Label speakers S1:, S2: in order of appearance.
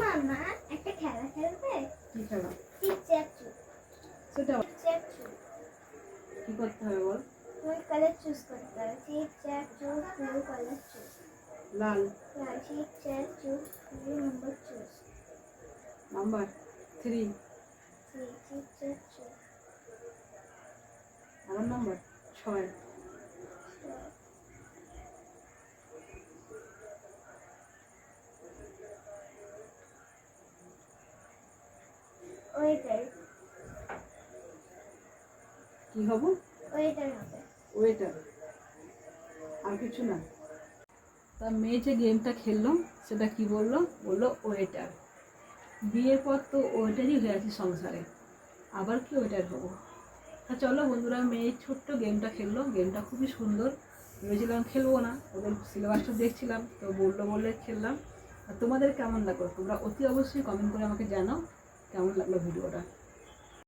S1: মামা একটা খেলা খেলবে?
S2: কি খেলা?
S1: চিপচ্যাপচু।
S2: সেটা
S1: চিপচ্যাপচু।
S2: কি করতে হবে বল?
S1: তুমি কালার চুজ করতে হবে। চিপচ্যাপচু, ব্লু কালার চুজ।
S2: লাল।
S1: লাল। চিপচ্যাপচু, ব্লু নাম্বার চুজ।
S2: নাম্বার 3।
S1: চিপচ্যাপচু।
S2: আমার নাম্বার 6।
S1: ওয়েটার।
S2: কি হবো?
S1: ওয়েটার হবে।
S2: ওয়েটার। আর কিছু না? তা মেয়ে যে গেমটা খেললো সেটা কি বললো? বললো ওয়েটার। বিয়ের পর তো ওয়েটারই হয়ে আছে সংসারে, আবার কি ওয়েটার হবো? তা চলো বন্ধুরা, মেয়ে ছোট্ট গেমটা খেললো, গেমটা খুবই সুন্দর। ভেবেছিলাম খেলবো না, ওদের সিলেবাসটা দেখছিলাম তো বললো বলে খেললাম। আর তোমাদের কেমন লাগলো তোমরা অতি অবশ্যই কমেন্ট করে আমাকে জানাও কেমন লাগলো ভিডিওটা।